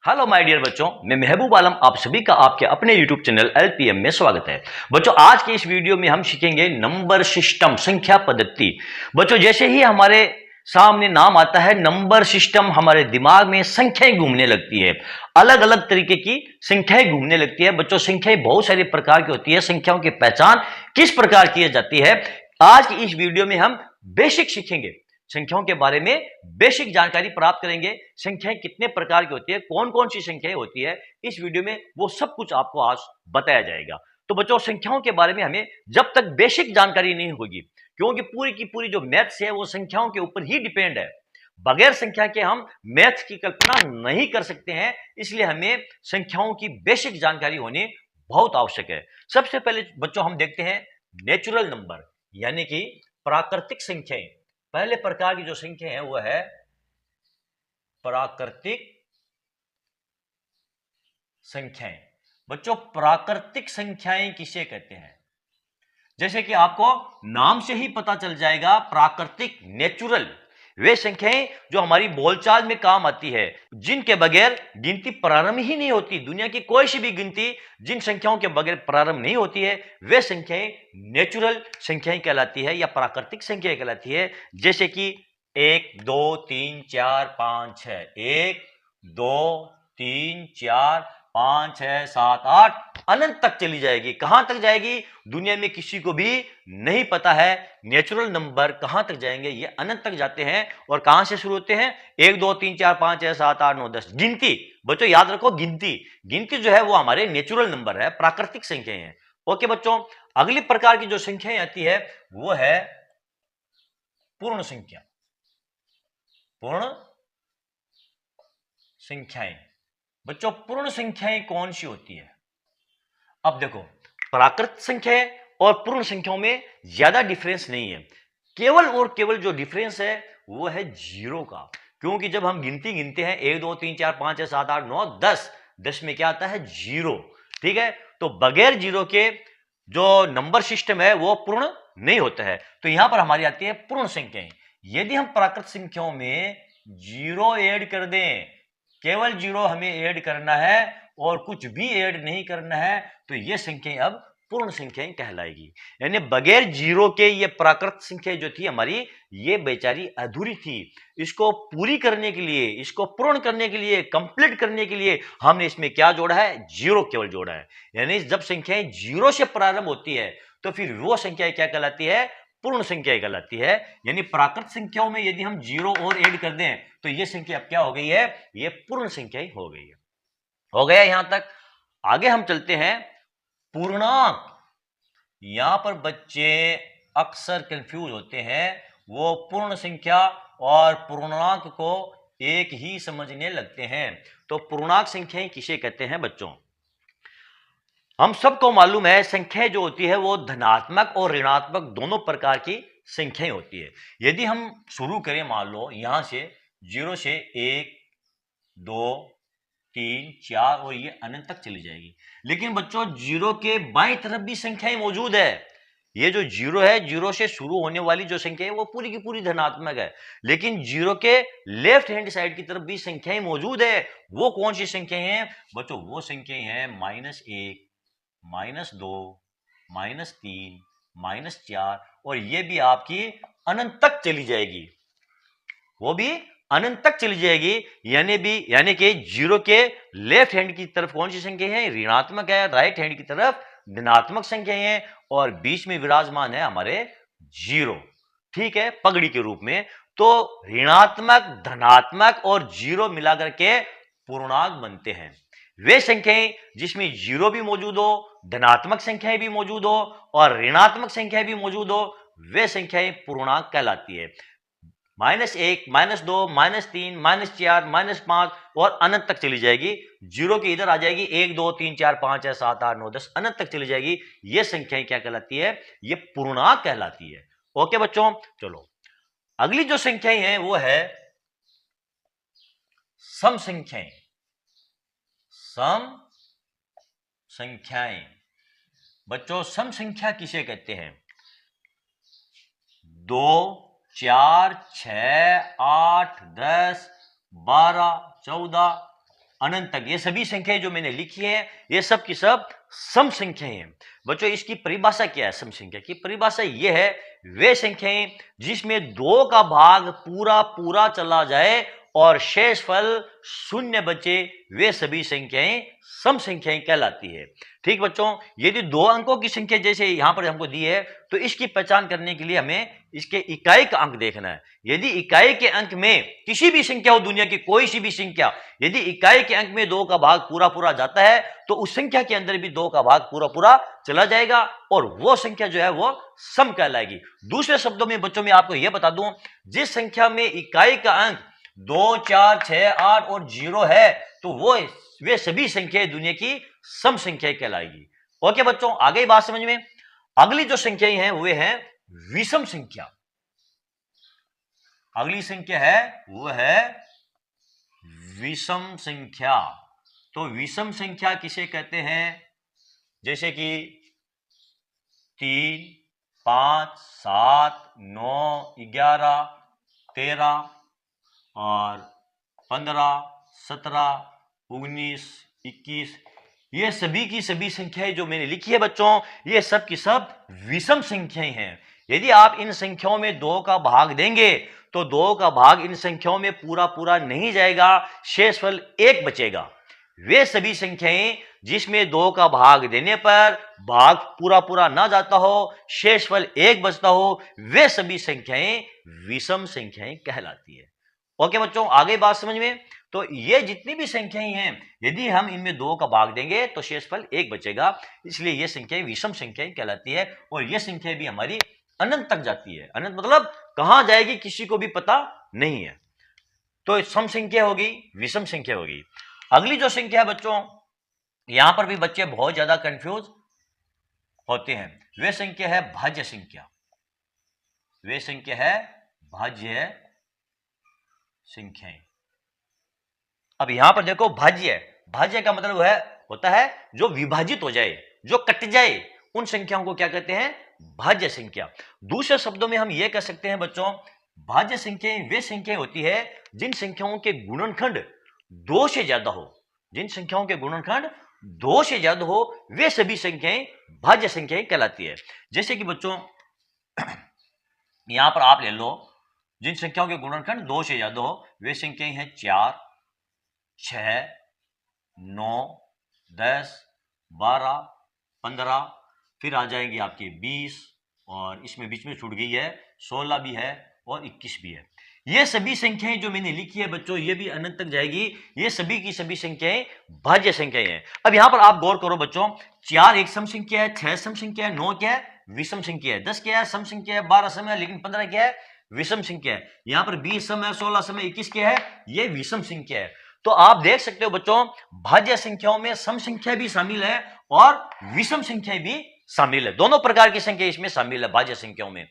Hello my dear बच्चों, मैं महबूब आलम आप सभी का आपके अपने यूट्यूब चैनल एलपीएम में स्वागत है। बच्चों, आज के इस वीडियो में हम सीखेंगे नंबर सिस्टम, संख्या पद्धति। बच्चों, जैसे ही हमारे सामने नाम आता है नंबर सिस्टम, हमारे दिमाग में संख्याएं घूमने लगती है, अलग अलग तरीके की संख्याएं घूमने लगती है। बच्चों, संख्याएं बहुत सारे प्रकार की होती है। संख्याओं की पहचान किस प्रकार की जाती है, आज की इस वीडियो में हम बेसिक सीखेंगे। संख्याओं के बारे में बेसिक जानकारी प्राप्त करेंगे। संख्याएं कितने प्रकार की होती है, कौन कौन सी संख्याएं होती है, इस वीडियो में वो सब कुछ आपको आज बताया जाएगा। तो बच्चों, संख्याओं के बारे में हमें जब तक बेसिक जानकारी नहीं होगी, क्योंकि पूरी की पूरी जो मैथ्स है वो संख्याओं के ऊपर ही डिपेंड है। बगैर संख्या के हम मैथ्स की कल्पना नहीं कर सकते हैं, इसलिए हमें संख्याओं की बेसिक जानकारी होनी बहुत आवश्यक है। सबसे पहले बच्चों हम देखते हैं नेचुरल नंबर, यानी कि प्राकृतिक संख्याएं। पहले प्रकार की जो संख्या है वो है प्राकृतिक संख्याएं। बच्चों, प्राकृतिक संख्याएं किसे कहते हैं? जैसे कि आपको नाम से ही पता चल जाएगा, प्राकृतिक, नेचुरल, वे संख्याएं जो हमारी बोलचाल में काम आती है, जिनके बगैर गिनती प्रारंभ ही नहीं होती। दुनिया की कोई सी भी गिनती जिन संख्याओं के बगैर प्रारंभ नहीं होती है, वे संख्याएं नेचुरल संख्याएं कहलाती है या प्राकृतिक संख्याएं कहलाती है। जैसे कि 1 2 3 4 5 6, 1 2 3 4 5 6 7 8, अनंत तक चली जाएगी। कहां तक जाएगी दुनिया में किसी को भी नहीं पता है। नेचुरल नंबर कहां तक जाएंगे, ये अनंत तक जाते हैं। और कहां से शुरू होते हैं? 1 2 3 4 5 6 7 8 9 10। गिनती, बच्चों याद रखो, गिनती गिनती जो है वो हमारे नेचुरल नंबर है, प्राकृतिक संख्याएं हैं। ओके बच्चों, अगली प्रकार की जो संख्याएं आती है वो है पूर्ण संख्या। पूर्ण संख्याएं। बच्चों, पूर्ण संख्याएं कौन सी होती है? अब देखो, प्राकृतिक संख्याएं और पूर्ण संख्याओं में ज्यादा डिफरेंस नहीं है। केवल और केवल जो डिफरेंस है वो है जीरो का। क्योंकि जब हम गिनती गिनते हैं 1 2 3 4 5 6 7 8 9 10, 10 में क्या आता है? जीरो। ठीक है, तो बगैर जीरो के जो नंबर सिस्टम है वो पूर्ण नहीं होता है। तो यहां पर हमारी आती है पूर्ण संख्याएं। यदि हम प्राकृतिक संख्याओं में जीरो ऐड कर दें, केवल जीरो हमें ऐड करना है और कुछ भी ऐड नहीं करना है, तो ये संख्याएं अब पूर्ण संख्याएं कहलाएगी। यानी बगैर जीरो के ये प्राकृतिक संख्या जो थी हमारी, ये बेचारी अधूरी थी। इसको पूरी करने के लिए, इसको पूर्ण करने के लिए, कंप्लीट करने के लिए हमने इसमें क्या जोड़ा है? जीरो केवल जोड़ा है। यानी जब संख्याएं जीरो से प्रारंभ होती है तो फिर वो संख्या क्या कहलाती है? पूर्ण संख्या कहलाती है। यानी प्राकृतिक संख्याओं में यदि हम जीरो और ऐड कर दें तो ये संख्या अब क्या हो गई है? ये पूर्ण संख्या हो गई है। हो गया यहां तक। आगे हम चलते हैं पूर्णांक। यहां पर बच्चे अक्सर कंफ्यूज होते हैं, वो पूर्ण संख्या और पूर्णांक को एक ही समझने लगते हैं। तो पूर्णांक संख्याएं किसे कहते हैं बच्चों? हम सबको मालूम है संख्याएं जो होती है वो धनात्मक और ऋणात्मक दोनों प्रकार की संख्याएं होती है। यदि हम शुरू करें, मान लो यहां से जीरो से 1 2 3 4 और ये अनंत तक चली जाएगी। लेकिन बच्चों, जीरो के बाईं तरफ भी संख्याएं मौजूद है। ये जो जीरो है, जीरो से शुरू होने वाली जो संख्या है वो पूरी की पूरी धनात्मक है। लेकिन जीरो के लेफ्ट हैंड साइड की तरफ भी संख्याएं मौजूद है। वो कौन सी संख्याएं हैं बच्चों? वो संख्याएं हैं -1 -2 -3 -4, और ये भी आपकी अनंत तक चली जाएगी। वो भी अनंत तक चली जाएगी। यानी कि जीरो के लेफ्ट हैंड की तरफ कौन सी संख्या है? ऋणात्मक है। राइट हैंड की तरफ धनात्मक संख्या है, और बीच में विराजमान है हमारे जीरो। ठीक है, पगड़ी के रूप में। तो ऋणात्मक, धनात्मक और जीरो मिलाकर के पूर्णांक बनते हैं। वे संख्याएं जिसमें जीरो भी मौजूद हो, धनात्मक संख्याएं भी मौजूद हो और ऋणात्मक संख्याएं भी मौजूद हो, वे संख्याएं पूर्णांक कहलाती है। -1 -2 -3 -4 -5 और अनंत तक चली जाएगी। जीरो की इधर आ जाएगी 1 2 3 4 5 6 7 8 9 10, अनंत तक चली जाएगी। ये संख्याएं क्या कहलाती है? ये पूर्णांक कहलाती है। ओके बच्चों, चलो अगली जो संख्याएं हैं वो है सम संख्याएं। सम संख्याएं। बच्चों, सम संख्या किसे कहते हैं? 2 4 6 8 10 12 14 अनंत तक। ये सभी संख्याएं जो मैंने लिखी है ये सब की सब सम संख्याएं हैं। बच्चों इसकी परिभाषा क्या है? सम संख्या की परिभाषा ये है, वे संख्याएं जिसमें 2 का भाग पूरा पूरा चला जाए और शेषफल शून्य बचे, वे सभी संख्याएं सम संख्याएं कहलाती है। ठीक बच्चों, यदि 2 अंकों की संख्या जैसे यहां पर हमको दी है तो इसकी पहचान करने के लिए हमें इसके इकाई का अंक देखना है। यदि इकाई के अंक में किसी भी संख्या हो, दुनिया की कोई सी भी संख्या, यदि इकाई के अंक में 2 का भाग पूरा पूरा जाता है तो उस संख्या के अंदर भी 2 का भाग पूरा पूरा चला जाएगा और वो संख्या जो है वो सम कहलाएगी। दूसरे शब्दों में बच्चों में आपको यह बता दूं, जिस संख्या में इकाई का अंक 2, 4, 6, 8 और 0 है तो वे सभी संख्याएं दुनिया की सम संख्याएं कहलाएगी। ओके बच्चों, आगे बात समझ में। अगली जो संख्याएं हैं वे हैं विषम संख्या। अगली संख्या है वो है विषम संख्या। तो विषम संख्या किसे कहते हैं? जैसे कि 3, 5, 7, 9, 11, 13 और 15, 17, 19, 21, ये सभी की सभी संख्याएं जो मैंने लिखी है बच्चों, ये सब की सब विषम संख्याएं हैं। यदि आप इन संख्याओं में 2 का भाग देंगे तो 2 का भाग इन संख्याओं में पूरा पूरा नहीं जाएगा, शेषफल 1 बचेगा। वे सभी संख्याएं जिसमें 2 का भाग देने पर भाग पूरा पूरा ना जाता हो, शेषफल 1 बचता हो, वे सभी संख्याएं विषम संख्याएं कहलाती है। ओके बच्चों, आगे बात समझ में। तो ये जितनी भी संख्याएं हैं, यदि हम इनमें 2 का भाग देंगे तो शेषफल 1 बचेगा, इसलिए ये संख्याएं विषम संख्याएं कहलाती है। और ये संख्याएं भी हमारी अनंत तक जाती है। अनंत मतलब कहां जाएगी किसी को भी पता नहीं है। तो सम संख्या होगी, विषम संख्या होगी। अगली जो संख्या है बच्चों, यहां पर भी बच्चे बहुत ज्यादा कंफ्यूज होते हैं, वे संख्या है भाज्य संख्या। वे संख्या है भाज्य संख्याएं। अब यहां पर देखो भाज्य, भाज्य का मतलब होता है जो विभाजित हो जाए, जो कट जाए, उन संख्याओं को क्या कहते हैं? भाज्य संख्या। दूसरे शब्दों में हम यह कह सकते हैं बच्चों, भाज्य संख्याएं वे संख्याएं होती है जिन संख्याओं के गुणनखंड 2 से ज्यादा हो। जिन संख्याओं के गुणनखंड 2 से ज्यादा हो वे सभी संख्याएं भाज्य संख्याएं कहलाती है। जैसे कि बच्चों यहां पर आप ले लो, जिन संख्याओं के गुणनखंड 2 से ज्यादा हो वे संख्याएं हैं 4, 6, 9, 10, 12, 15, फिर आ जाएंगे आपके 20 और इसमें बीच में छूट गई है 16 भी है और 21 भी है। ये सभी संख्याएं जो मैंने लिखी है बच्चों, ये भी अनंत तक जाएगी। ये सभी की सभी संख्याएं भाज्य संख्याएं हैं। अब यहां पर आप गौर करो बच्चों, 4 एक सम संख्या है, 6 सम संख्या है, 9 क्या है? विषम संख्या है, 10 क्या है? सम संख्या है, 12 सम है, लेकिन 15 क्या है? विषम संख्या है। यहां पर 20 सम है, 16 सम है, 21 क्या है? ये विषम संख्या है। तो आप देख सकते हो बच्चों, भाज्य संख्याओं में सम संख्या भी शामिल है और विषम संख्याएं भी शामिल है। दोनों प्रकार की संख्या इसमें शामिल है भाज्य संख्याओं में।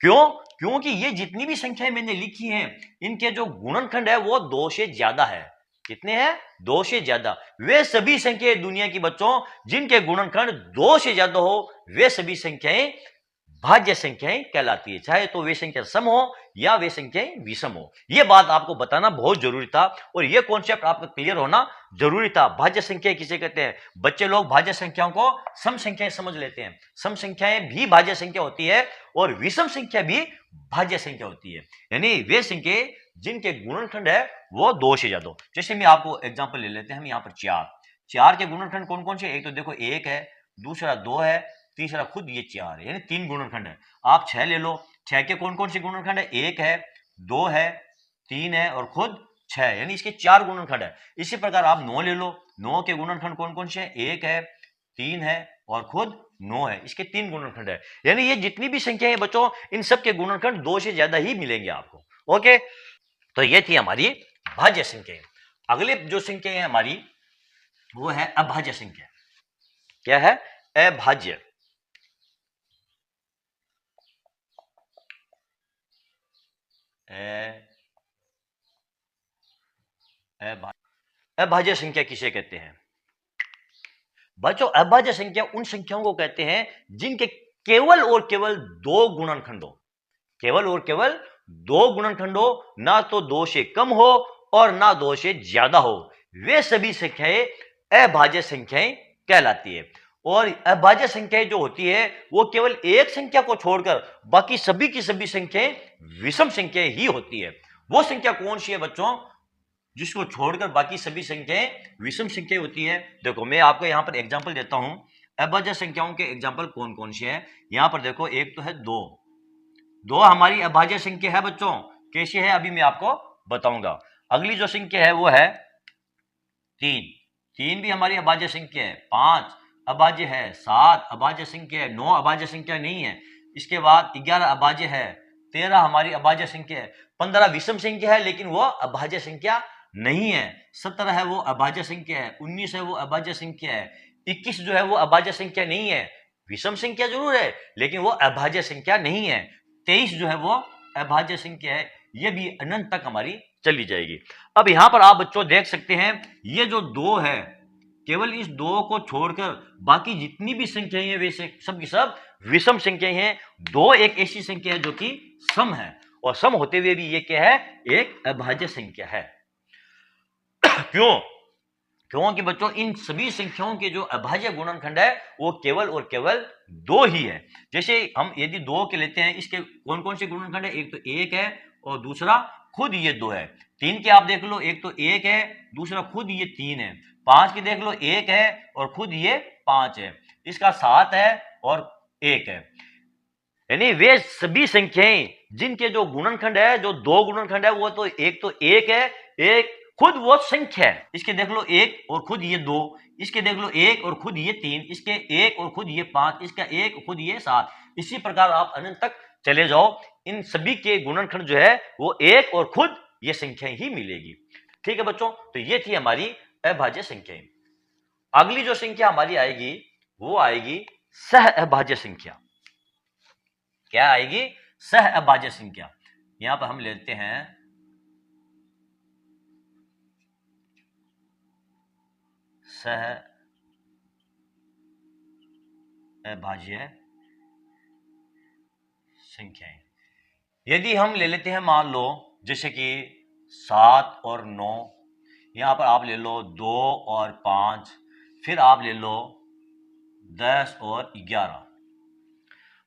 क्यों? क्योंकि ये जितनी भी संख्याएं मैंने लिखी हैं, इनके जो गुणनखंड है वो 2 से ज्यादा है। कितने हैं? 2 से ज्यादा। वे सभी संख्याएं दुनिया की बच्चों जिनके गुणनखंड 2 से ज्यादा हो वे सभी संख्याएं भाज्य संख्याएं कहलाती है, चाहे तो वे संख्या सम हो या वे संख्याएं विषम हो। यह बात आपको बताना बहुत जरूरी था और यह कॉन्सेप्ट आपका क्लियर होना जरूरी था। भाज्य संख्या किसे कहते हैं? बच्चे लोग भाज्य संख्याओं को सम संख्याएं समझ लेते हैं। सम संख्याएं भी भाज्य संख्या होती है और विषम संख्या भी भाज्य संख्या होती है, यानी वे संख्या जिनके गुणनखंड है वो 2 से ज्यादा हो। जैसे मैं आपको एग्जाम्पल ले लेते हैं, हम यहाँ पर 4 के गुणनखंड कौन कौन से? एक तो देखो 1 है, दूसरा 2 है, तीसरा खुद ये 4 है, यानी 3 गुणनखंड है। आप 6 ले लो, 6 के कौन कौन से गुणनखंड है? 1 है, 2 है, 3 है और खुद 6, यानी इसके 4 गुणनखंड है। इसी प्रकार आप 9 ले लो, 9 के गुणनखंड कौन कौन से हैं? 1 है, 3 है और खुद 9 है, इसके 3 गुणनखंड है। यानी ये जितनी भी संख्या है बच्चों, इन सब के गुणनखंड 2 से ज्यादा ही मिलेंगे आपको। ओके, तो ये थी हमारी भाज्य संख्या। अगली जो संख्या है हमारी वो है अभाज्य संख्या। क्या है? अभाज्य। अभाज्य संख्या किसे कहते हैं बच्चों? अभाज्य संख्या उन संख्याओं को कहते हैं जिनके केवल और केवल 2 गुणनखंड हो। केवल और केवल 2 गुणनखंड हो, ना तो 2 से कम हो और ना 2 से ज्यादा हो। वे सभी संख्याएं अभाज्य संख्याएं कहलाती है। और अभाज्य संख्याएं जो होती है वो केवल एक संख्या को छोड़कर बाकी सभी की सभी संख्याएं विषम संख्याएं ही होती है। वो संख्या कौन सी है बच्चों जिसको छोड़कर बाकी सभी संख्याएं विषम संख्याएं होती है? देखो मैं आपको यहां पर एग्जांपल देता हूं। अभाज्य संख्याओं के एग्जांपल कौन कौन से हैं? यहां पर देखो, एक तो है दो हमारी अभाज्य संख्या है बच्चों। कैसी है अभी मैं आपको बताऊंगा। अगली जो संख्या है वो है 3 भी हमारी अभाज्य संख्या है। 5 अभाज्य है। 7 अभाज्य संख्या है। 9 अभाज्य संख्या नहीं है। इसके बाद 11 अभाज्य है। 13 हमारी अभाज्य संख्या है। 15 विषम संख्या है लेकिन वो अभाज्य संख्या नहीं है। 17 है वो अभाज्य संख्या है। 19 है वो अभाज्य संख्या है। 21 जो है वो अभाज्य संख्या नहीं है, विषम संख्या जरूर है लेकिन वो अभाज्य संख्या नहीं है। 23 जो है वो अभाज्य संख्या है। ये भी अनंत तक हमारी चली जाएगी। अब यहां पर आप बच्चों देख सकते हैं ये जो 2 है, केवल इस 2 को छोड़कर बाकी जितनी भी संख्याएं हैं वे सब की सब विषम संख्याएं हैं। 2 एक ऐसी संख्या है जो कि सम है और सम होते हुए भी ये क्या है? एक अभाज्य संख्या है। क्यों? क्योंकि बच्चों इन सभी संख्याओं के जो अभाज्य गुणनखंड है वो केवल और केवल 2 ही है। जैसे हम यदि 2 के लेते हैं, इसके कौन कौन से गुणनखंड है? एक तो 1 है और दूसरा खुद ये 2 है। 3 के आप देख लो, एक तो 1 है, दूसरा खुद ये 3 है। 5 के देख लो, 1 है और खुद ये 5 है। इसका 7 है और 1 है। यानी वे सभी संख्याएं जिनके जो गुणनखंड है, जो 2 गुणनखंड है, वो तो एक 1 है, एक खुद वो संख्या है। इसके देख लो 1 और खुद ये 2, इसके देख लो 1 और खुद ये 3, इसके 1 और खुद ये 5, इसका 1 और खुद ये 7। इसी प्रकार आप अनंत तक चले जाओ, इन सभी के गुणनखंड जो है वो 1 और खुद ये संख्याएं ही मिलेगी। ठीक है बच्चों, तो ये थी हमारी अभाज्य संख्याएं। अगली जो संख्या हमारी आएगी वो आएगी सह अभाज्य संख्या। क्या आएगी? सह अभाज्य संख्या। यहां पर हम लेते हैं सह अभाज्य संख्याएं। यदि हम ले लेते हैं, मान लो जैसे कि 7 और 9, यहां पर आप ले लो 2 और 5, फिर आप ले लो 10 और 11।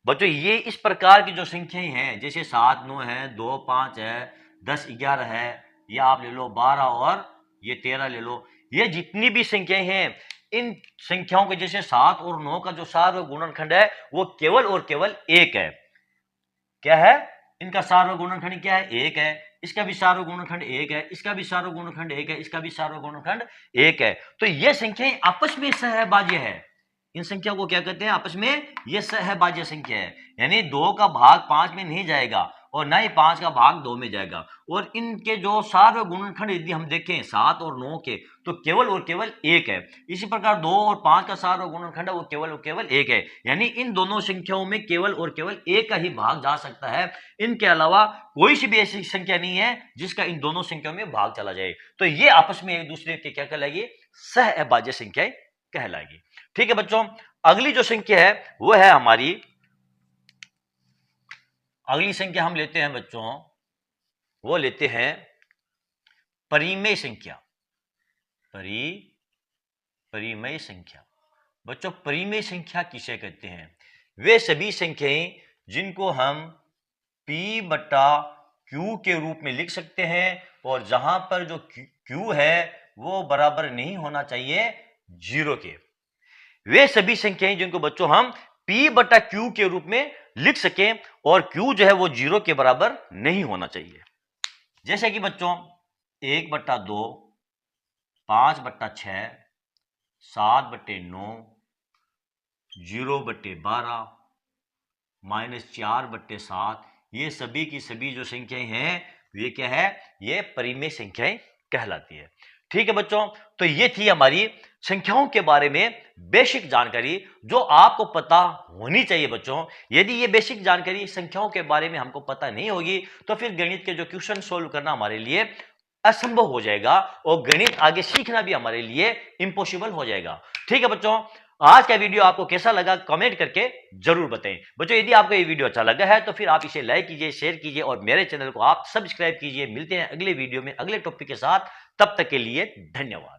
बच्चों ये इस प्रकार की जो संख्याएं हैं, जैसे 7 9 है, 2 5 है, 10 11 है, या आप ले लो 12 और ये 13 ले लो, ये जितनी भी संख्याएं हैं, इन संख्याओं के जैसे 7 और 9 का जो सार्वत्रिक गुणनखंड है वो केवल और केवल 1 है। क्या है? इनका सार्वत्रिक गुणनखंड क्या है? 1 है। इसका भी सार्वत्रिक गुणनखंड 1 है, इसका भी सार्वत्रिक गुणनखंड 1 है, इसका भी सार्वत्रिक गुणनखंड 1 है। तो ये संख्याएं आपस में सहभाज्य है। इन संख्या को क्या कहते हैं? आपस में ये सहभाज्य संख्या है। यानी 2 का भाग 5 में नहीं जाएगा और ना ही 5 का भाग 2 में जाएगा। और इनके जो सार्वत्रिक गुणनखंड यदि हम देखें 7 और 9 के, तो केवल और केवल 1 है। इसी प्रकार 2 और 5 का सार्वत्रिक गुणनखंड है वो केवल और केवल 1 है। यानी इन दोनों संख्याओं में केवल और केवल 1 का ही भाग जा सकता है। इनके अलावा कोई सी भी ऐसी संख्या नहीं है जिसका इन दोनों संख्याओं में भाग चला जाए। तो ये आपस में एक दूसरे के क्या कहलाएगी? सहअभाज्य संख्याएं कहलाएगी। ठीक है बच्चों, अगली जो संख्या है वो है हमारी, अगली संख्या हम लेते हैं बच्चों, वो लेते हैं परिमेय संख्या। परिमेय संख्या। बच्चों परिमेय संख्या किसे कहते हैं? वे सभी संख्याएं जिनको हम P बटा Q के रूप में लिख सकते हैं और जहां पर जो Q है वो बराबर नहीं होना चाहिए 0 के। वे सभी संख्याएं जिनको बच्चों हम P बटा Q के रूप में लिख सकें और Q जो है वो 0 के बराबर नहीं होना चाहिए। जैसे कि बच्चों 1 बटा 2, 5 बटा 6, 7 बटे 9, 0 बटे 12, -4 बटे 7, ये सभी की सभी जो संख्याएं हैं ये क्या है? ये परिमेय संख्याएं कहलाती है। ठीक है बच्चों, तो ये थी हमारी संख्याओं के बारे में बेसिक जानकारी जो आपको पता होनी चाहिए बच्चों। यदि ये बेसिक जानकारी संख्याओं के बारे में हमको पता नहीं होगी तो फिर गणित के जो क्वेश्चन सोल्व करना हमारे लिए असंभव हो जाएगा और गणित आगे सीखना भी हमारे लिए इम्पॉसिबल हो जाएगा। ठीक है बच्चों, आज का वीडियो आपको कैसा लगा कमेंट करके जरूर बताएं। बच्चों यदि आपको ये वीडियो अच्छा लगा है तो फिर आप इसे लाइक कीजिए, शेयर कीजिए और मेरे चैनल को आप सब्सक्राइब कीजिए। मिलते हैं अगले वीडियो में अगले टॉपिक के साथ, तब तक के लिए धन्यवाद।